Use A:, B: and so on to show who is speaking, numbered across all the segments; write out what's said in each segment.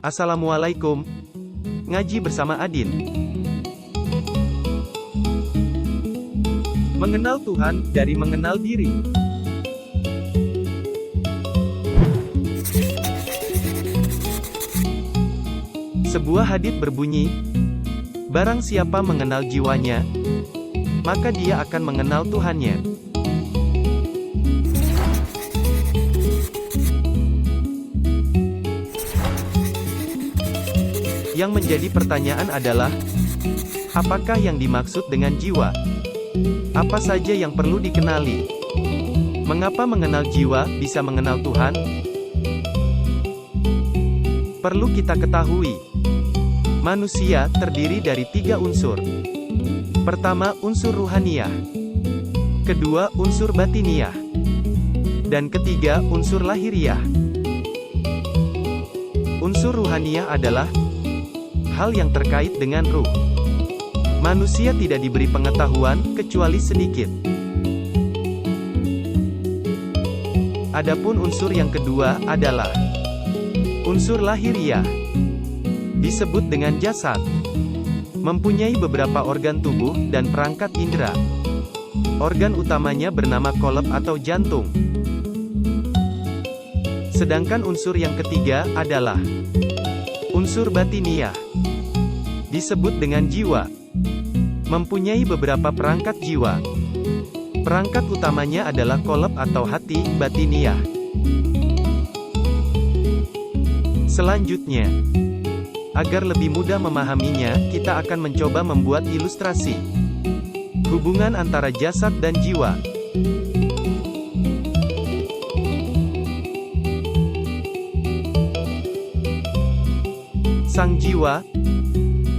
A: Assalamualaikum. Ngaji bersama Adin. Mengenal Tuhan dari mengenal diri. Sebuah hadits berbunyi, barang siapa mengenal jiwanya, maka dia akan mengenal Tuhannya. Yang menjadi pertanyaan adalah, apakah yang dimaksud dengan jiwa? Apa saja yang perlu dikenali? Mengapa mengenal jiwa bisa mengenal Tuhan? Perlu kita ketahui, manusia terdiri dari 3 unsur. Pertama, unsur ruhaniyah. Kedua, unsur batiniyah. Dan ketiga, unsur lahiriah. Unsur ruhaniyah adalah hal yang terkait dengan ruh. Manusia tidak diberi pengetahuan, kecuali sedikit. Adapun unsur yang kedua adalah unsur lahiriah. Disebut dengan jasad. Mempunyai beberapa organ tubuh dan perangkat indera. Organ utamanya bernama kolab atau jantung. Sedangkan unsur yang ketiga adalah unsur batiniyah. Disebut dengan jiwa. Mempunyai beberapa perangkat jiwa. Perangkat utamanya adalah kolab atau hati, batiniyah. Selanjutnya, agar lebih mudah memahaminya, kita akan mencoba membuat ilustrasi hubungan antara jasad dan jiwa. Sang jiwa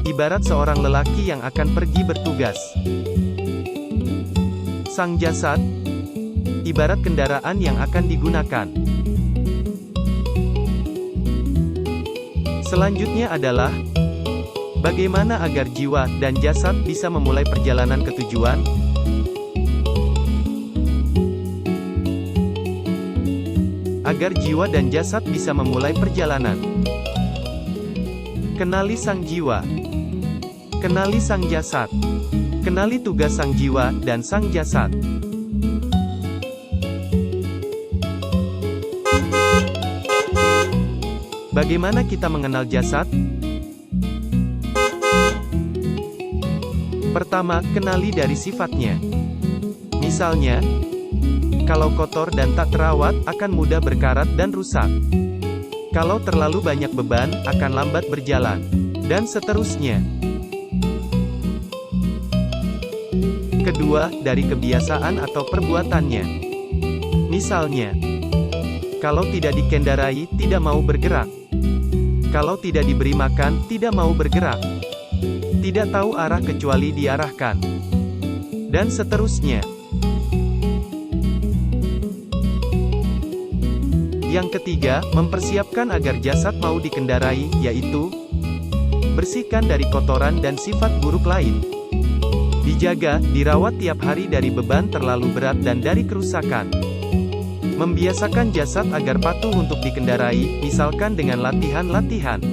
A: ibarat seorang lelaki yang akan pergi bertugas. Sang jasad ibarat kendaraan yang akan digunakan. Selanjutnya adalah bagaimana agar jiwa dan jasad bisa memulai perjalanan ke tujuan. Agar jiwa dan jasad bisa memulai perjalanan. Kenali sang jiwa. Kenali sang jasad. Kenali tugas sang jiwa dan sang jasad. Bagaimana kita mengenal jasad? Pertama, kenali dari sifatnya. Misalnya, kalau kotor dan tak terawat, akan mudah berkarat dan rusak. Kalau terlalu banyak beban, akan lambat berjalan. Dan seterusnya. Kedua, dari kebiasaan atau perbuatannya. Misalnya, kalau tidak dikendarai, tidak mau bergerak. Kalau tidak diberi makan, tidak mau bergerak. Tidak tahu arah kecuali diarahkan. Dan seterusnya. Yang ketiga, mempersiapkan agar jasad mau dikendarai, yaitu bersihkan dari kotoran dan sifat buruk lain. Dijaga, dirawat tiap hari dari beban terlalu berat dan dari kerusakan. Membiasakan jasad agar patuh untuk dikendarai, misalkan dengan latihan-latihan.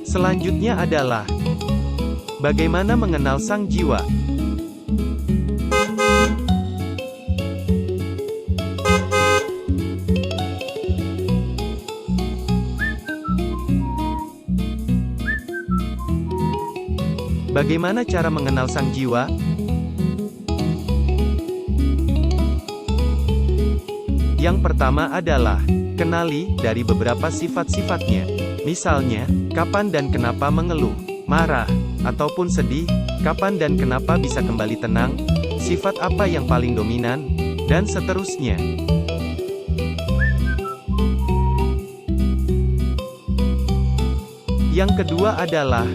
A: Selanjutnya adalah bagaimana mengenal sang jiwa. Bagaimana cara mengenal sang jiwa? Yang pertama adalah kenali dari beberapa sifat-sifatnya. Misalnya, kapan dan kenapa mengeluh, marah, ataupun sedih, kapan dan kenapa bisa kembali tenang, sifat apa yang paling dominan, dan seterusnya. Yang kedua adalah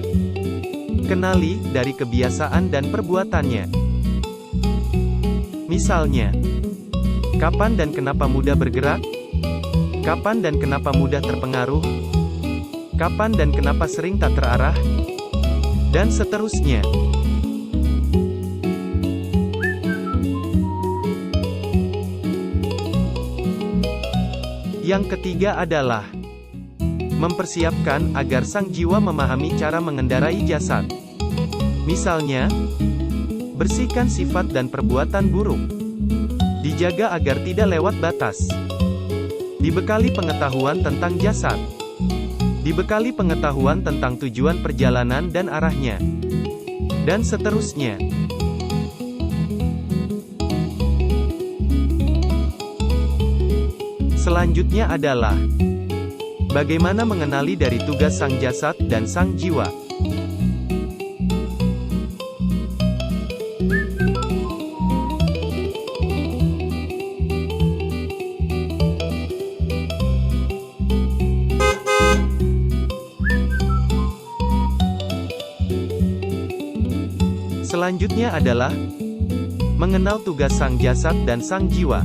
A: kenali dari kebiasaan dan perbuatannya. Misalnya, kapan dan kenapa mudah bergerak, kapan dan kenapa mudah terpengaruh, kapan dan kenapa sering tak terarah, dan seterusnya. Yang ketiga adalah mempersiapkan agar sang jiwa memahami cara mengendarai jasad. Misalnya, bersihkan sifat dan perbuatan buruk. Dijaga agar tidak lewat batas. Dibekali pengetahuan tentang jasad. Dibekali pengetahuan tentang tujuan perjalanan dan arahnya. Dan seterusnya. Selanjutnya adalah bagaimana mengenali dari tugas sang jasad dan sang jiwa. Selanjutnya adalah mengenal tugas sang jasad dan sang jiwa.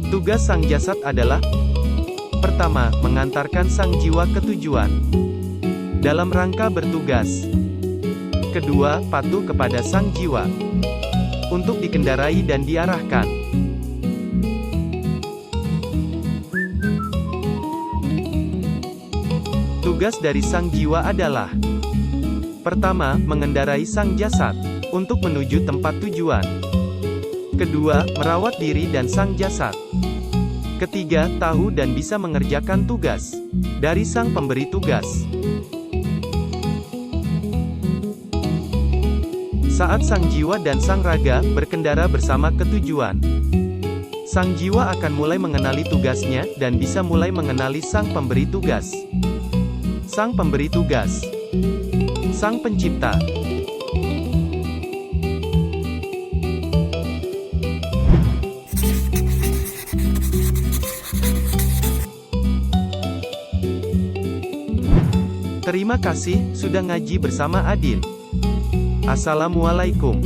A: Tugas sang jasad adalah: pertama, mengantarkan sang jiwa ke tujuan dalam rangka bertugas. Kedua, patuh kepada sang jiwa untuk dikendarai dan diarahkan. Tugas dari sang jiwa adalah: pertama, mengendarai sang jasad untuk menuju tempat tujuan. Kedua, merawat diri dan sang jasad. Ketiga, tahu dan bisa mengerjakan tugas dari sang pemberi tugas. Saat sang jiwa dan sang raga berkendara bersama ke tujuan, sang jiwa akan mulai mengenali tugasnya dan bisa mulai mengenali sang pemberi tugas. Sang pemberi tugas, sang pencipta. Terima kasih sudah ngaji bersama Adin. Assalamualaikum.